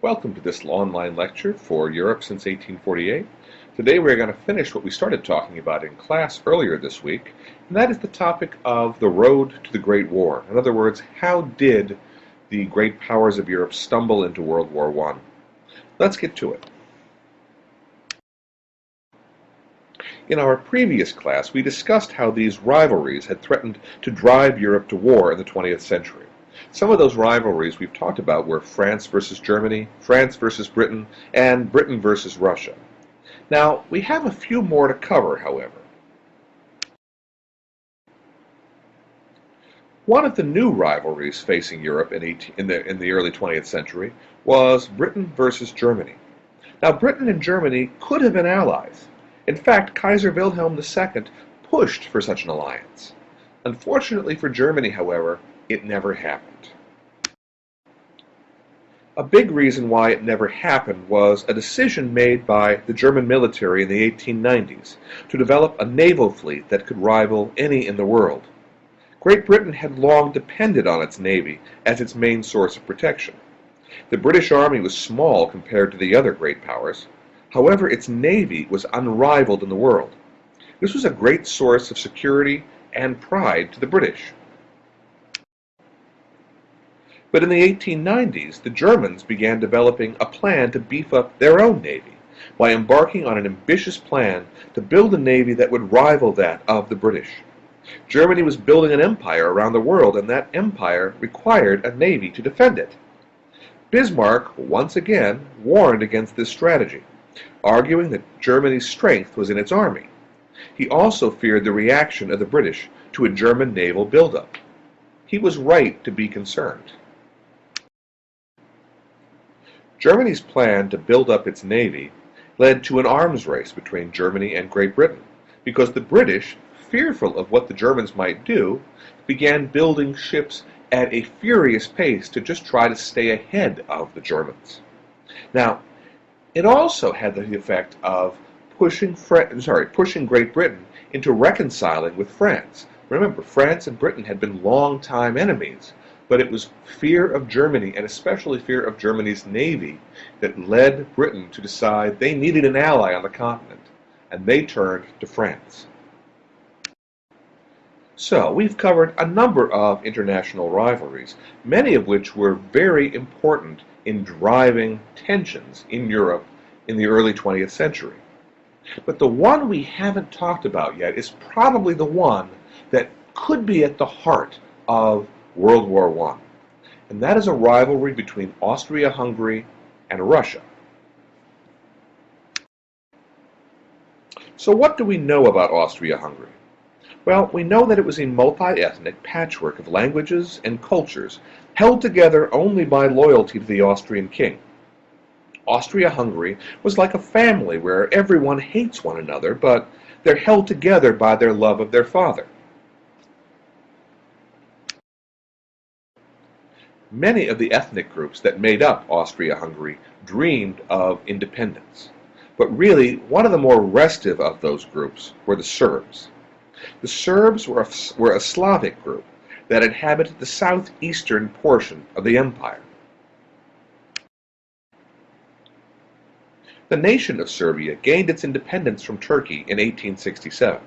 Welcome to this online lecture for Europe since 1848. Today we're going to finish what we started talking about in class earlier this week, and that is the topic of the road to the Great War. In other words, how did the great powers of Europe stumble into World War I? Let's get to it. In our previous class, we discussed how these rivalries had threatened to drive Europe to war in the 20th century. Some of those rivalries we've talked about were France versus Germany, France versus Britain, and Britain versus Russia. Now, we have a few more to cover, however. One of the new rivalries facing Europe in the early 20th century was Britain versus Germany. Now, Britain and Germany could have been allies. In fact, Kaiser Wilhelm II pushed for such an alliance. Unfortunately for Germany, however, it never happened. A big reason why it never happened was a decision made by the German military in the 1890s to develop a naval fleet that could rival any in the world. Great Britain had long depended on its navy as its main source of protection. The British Army was small compared to the other great powers. However, its navy was unrivaled in the world. This was a great source of security and pride to the British. But in the 1890s, the Germans began developing a plan to beef up their own navy by embarking on an ambitious plan to build a navy that would rival that of the British. Germany was building an empire around the world, and that empire required a navy to defend it. Bismarck, once again, warned against this strategy, arguing that Germany's strength was in its army. He also feared the reaction of the British to a German naval buildup. He was right to be concerned. Germany's plan to build up its navy led to an arms race between Germany and Great Britain, because the British, fearful of what the Germans might do, began building ships at a furious pace to just try to stay ahead of the Germans. Now, it also had the effect of pushing Great Britain into reconciling with France. Remember, France and Britain had been long-time enemies, but it was fear of Germany, and especially fear of Germany's navy, that led Britain to decide they needed an ally on the continent, and they turned to France. So, we've covered a number of international rivalries, many of which were very important in driving tensions in Europe in the early 20th century. But the one we haven't talked about yet is probably the one that could be at the heart of World War I, and that is a rivalry between Austria-Hungary and Russia. So what do we know about Austria-Hungary? Well, we know that it was a multi-ethnic patchwork of languages and cultures held together only by loyalty to the Austrian king. Austria-Hungary was like a family where everyone hates one another, but they're held together by their love of their father. Many of the ethnic groups that made up Austria-Hungary dreamed of independence, but really one of the more restive of those groups were the Serbs. The Serbs were a Slavic group that inhabited the southeastern portion of the empire. The nation of Serbia gained its independence from Turkey in 1867.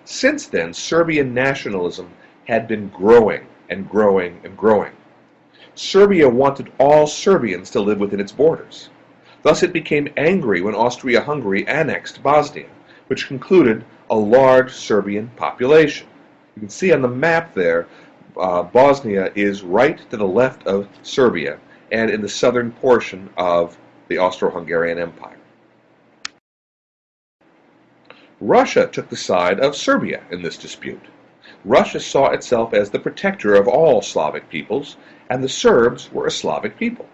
Since then, Serbian nationalism had been growing and growing and growing. Serbia wanted all Serbians to live within its borders. Thus it became angry when Austria-Hungary annexed Bosnia, which included a large Serbian population. You can see on the map there, Bosnia is right to the left of Serbia and in the southern portion of the Austro-Hungarian Empire. Russia took the side of Serbia in this dispute. Russia saw itself as the protector of all Slavic peoples, and the Serbs were a Slavic people.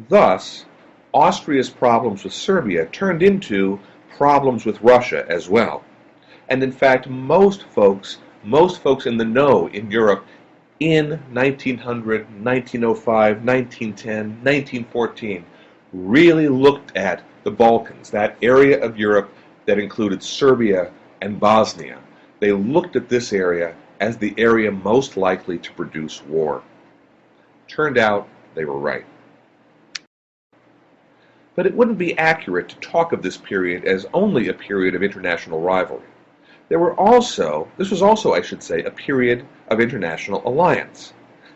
Thus, Austria's problems with Serbia turned into problems with Russia as well. And in fact, most folks in the know in Europe in 1900, 1905, 1910, 1914 really looked at the Balkans, that area of Europe that included Serbia and Bosnia. They looked at this area as the area most likely to produce war. Turned out they were right. But it wouldn't be accurate to talk of this period as only a period of international rivalry. This was also, I should say, a period of international alliance.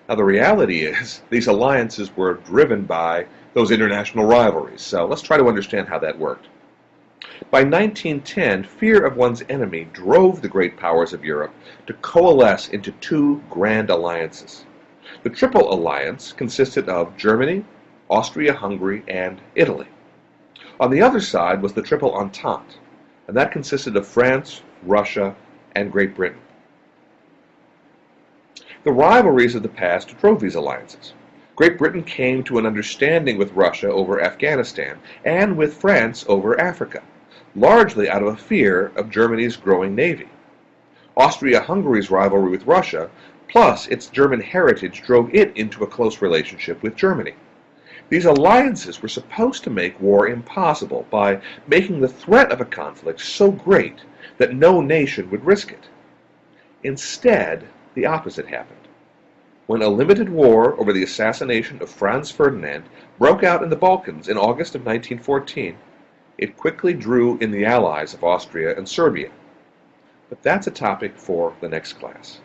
Now, the reality is, these alliances were driven by those international rivalries, so let's try to understand how that worked. By 1910, fear of one's enemy drove the great powers of Europe to coalesce into two grand alliances. The Triple Alliance consisted of Germany, Austria-Hungary, and Italy. On the other side was the Triple Entente, and that consisted of France, Russia, and Great Britain. The rivalries of the past drove these alliances. Great Britain came to an understanding with Russia over Afghanistan and with France over Africa, largely out of a fear of Germany's growing navy. Austria-Hungary's rivalry with Russia, plus its German heritage, drove it into a close relationship with Germany. These alliances were supposed to make war impossible by making the threat of a conflict so great that no nation would risk it. Instead, the opposite happened. When a limited war over the assassination of Franz Ferdinand broke out in the Balkans in August of 1914, it quickly drew in the allies of Austria and Serbia. But that's a topic for the next class.